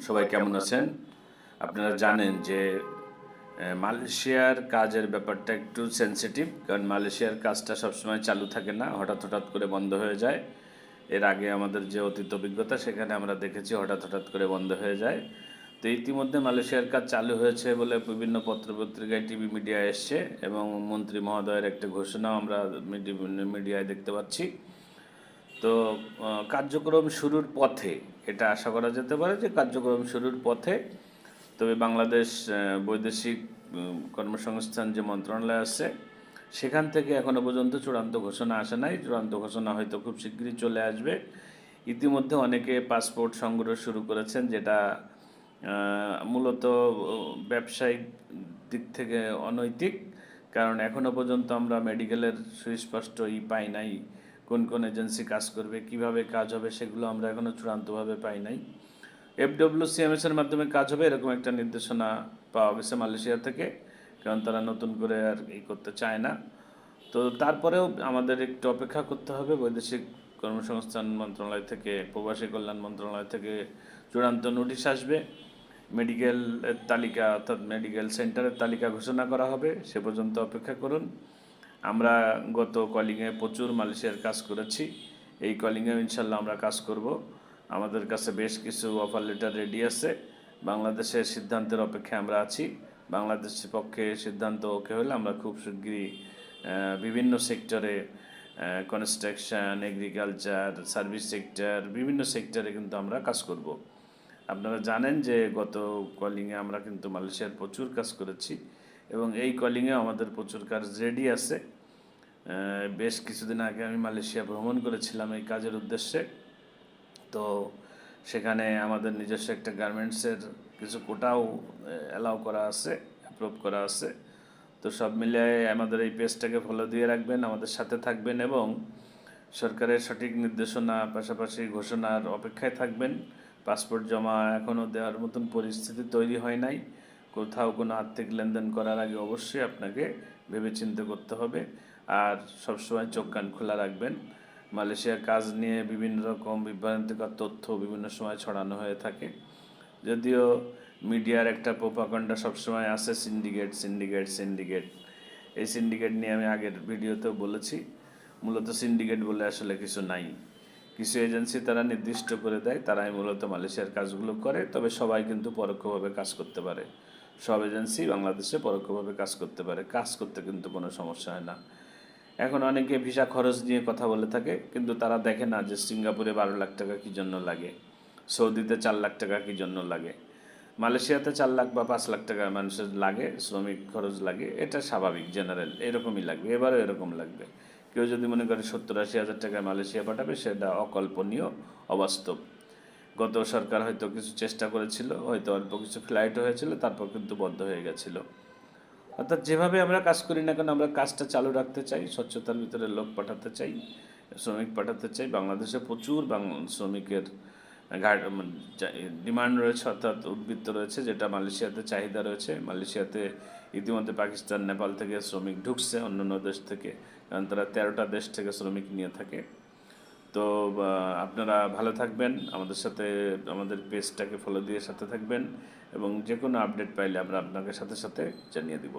সবাই কেমন আছেন? আপনারা জানেন যে মালয়েশিয়ার কাজের ব্যাপারটা একটু সেনসিটিভ, কারণ মালয়েশিয়ার কাজটা সবসময় চালু থাকে না, হঠাৎ হঠাৎ করে বন্ধ হয়ে যায়। এর আগে আমাদের যে অতীত অভিজ্ঞতা সেখানে আমরা দেখেছি হঠাৎ হঠাৎ করে বন্ধ হয়ে যায়। তো ইতিমধ্যে মালয়েশিয়ার কাজ চালু হয়েছে বলে বিভিন্ন পত্রপত্রিকায়, টিভি মিডিয়ায় এসছে, এবং মন্ত্রী মহোদয়ের একটা ঘোষণাও আমরা মিডিয়ায় দেখতে পাচ্ছি। তো কার্যক্রম শুরুর পথে, এটা আশা করা যেতে পারে যে কার্যক্রম শুরুর পথে। তবে বাংলাদেশ বৈদেশিক কর্মসংস্থান যে মন্ত্রণালয় আছে সেখান থেকে এখনও পর্যন্ত চূড়ান্ত ঘোষণা আসে নাই। চূড়ান্ত ঘোষণা হয়তো খুব শীঘ্রই চলে আসবে। ইতিমধ্যে অনেকে পাসপোর্ট সংগ্রহ শুরু করেছেন, যেটা মূলত ব্যবসায়িক দিক থেকে অনৈতিক, কারণ এখনও পর্যন্ত আমরা মেডিকেলের সুস্পষ্ট পাই নাই। কোন কোন এজেন্সি কাজ করবে, কিভাবে কাজ হবে, সেগুলো আমরা এখনও চূড়ান্তভাবে পাই নাই। FWCMS-এর মাধ্যমে কাজ হবে এরকম একটা নির্দেশনা পাওয়া গেছে মালয়েশিয়া থেকে, কারণ তারা নতুন করে আর করতে চায় না। তো তারপরেও আমাদের একটু অপেক্ষা করতে হবে। বৈদেশিক কর্মসংস্থান মন্ত্রণালয় থেকে, প্রবাসী কল্যাণ মন্ত্রণালয় থেকে চূড়ান্ত নোটিশ আসবে। মেডিকেলের তালিকা, অর্থাৎ মেডিকেল সেন্টারের তালিকা ঘোষণা করা হবে। সে পর্যন্ত অপেক্ষা করুন। আমরা গত কলিংয়ে প্রচুর মালয়েশিয়ার কাজ করেছি, এই কলিংয়েও ইনশাল্লাহ আমরা কাজ করব। আমাদের কাছে বেশ কিছু অফার লেটার রেডি আছে। বাংলাদেশের সিদ্ধান্তের অপেক্ষায় আমরা আছি। বাংলাদেশের পক্ষে সিদ্ধান্ত ওকে হলে আমরা খুব শিগগিরই বিভিন্ন সেক্টরে, কনস্ট্রাকশন, এগ্রিকালচার, সার্ভিস সেক্টর, বিভিন্ন সেক্টরে কিন্তু আমরা কাজ করব। আপনারা জানেন যে গত কলিংয়ে আমরা কিন্তু মালয়েশিয়ার প্রচুর কাজ করেছি, এবং এই কলিংয়ে আমাদের প্রচুর কাজ রেডি আছে। বেশ কিছুদিন আগে আমি মালয়েশিয়া ভ্রমণ করেছিলাম এই কাজের উদ্দেশ্যে। তো সেখানে আমাদের নিজস্ব একটা গার্মেন্টসের কিছু কোটাও অ্যালাউ করা আছে, অ্যাপ্রুভ করা আছে। তো সব মিলিয়ে আমাদের এই পেজটাকে ফলো দিয়ে রাখবেন, আমাদের সাথে থাকবেন, এবং সরকারের সঠিক নির্দেশনা, পাশাপাশি ঘোষণার অপেক্ষায় থাকবেন। পাসপোর্ট জমা এখনও দেওয়ার মতন পরিস্থিতি তৈরি হয় নাই। কোথাও কোনো আর্থিক লেনদেন করার আগে অবশ্যই আপনাকে ভেবেচিন্তে করতে হবে, আর সবসময় চোখ কান খোলা রাখবেন। মালয়েশিয়ার কাজ নিয়ে বিভিন্ন রকম বিভ্রান্তিকর তথ্য বিভিন্ন সময় ছড়ানো হয়ে থাকে। যদিও মিডিয়ার একটা প্রোপাগান্ডা সবসময় আছে, সিন্ডিকেট সিন্ডিকেট সিন্ডিকেট। এই সিন্ডিকেট নিয়ে আমি আগের ভিডিওতেও বলেছি। মূলত সিন্ডিকেট বলে আসলে কিছু নাই। কিছু এজেন্সি তারা নির্দিষ্ট করে দেয়, তারাই মূলত মালয়েশিয়ার কাজগুলো করে। তবে সবাই কিন্তু পরোক্ষভাবে কাজ করতে পারে। সব এজেন্সি বাংলাদেশে পরোক্ষভাবে কাজ করতে পারে, কাজ করতে কিন্তু কোনো সমস্যা হয় না। এখন অনেকে ভিসা খরচ নিয়ে কথা বলে থাকে, কিন্তু তারা দেখে না যে সিঙ্গাপুরে 12 লাখ টাকা কী জন্য লাগে, সৌদিতে 4 লাখ টাকা কী জন্য লাগে, মালয়েশিয়াতে 4 লাখ বা 5 লাখ টাকা মানুষের লাগে, শ্রমিক খরচ লাগে। এটা স্বাভাবিক, জেনারেল এরকমই লাগবে, এবারও এরকম লাগবে। কেউ যদি মনে করে 70-80 হাজার টাকায় মালয়েশিয়া পাঠাবে, সেটা অকল্পনীয়, অবাস্তব। গত সরকার হয়তো কিছু চেষ্টা করেছিল, হয়তো অল্প কিছু ফ্লাইটও হয়েছিল, তারপর কিন্তু বন্ধ হয়ে গেছিলো। অর্থাৎ যেভাবে আমরা কাজ করি না কেন, আমরা কাজটা চালু রাখতে চাই, স্বচ্ছতার ভিতরে লোক পাঠাতে চাই, শ্রমিক পাঠাতে চাই। বাংলাদেশে প্রচুর শ্রমিকের ডিমান্ড রয়েছে, অর্থাৎ উদ্বৃত্ত রয়েছে, যেটা মালয়েশিয়াতে চাহিদা রয়েছে। মালয়েশিয়াতে ইতিমধ্যে পাকিস্তান, নেপাল থেকে শ্রমিক ঢুকছে, অন্যান্য দেশ থেকে, কারণ তারা 13টা দেশ থেকে শ্রমিক নিয়ে থাকে। তো আপনারা ভালো থাকবেন, আমাদের সাথে, আমাদের পেজটাকে ফলো দিয়ে সাথে থাকবেন, এবং যে কোনো আপডেট পাইলে আমরা আপনাকে সাথে সাথে জানিয়ে দিব।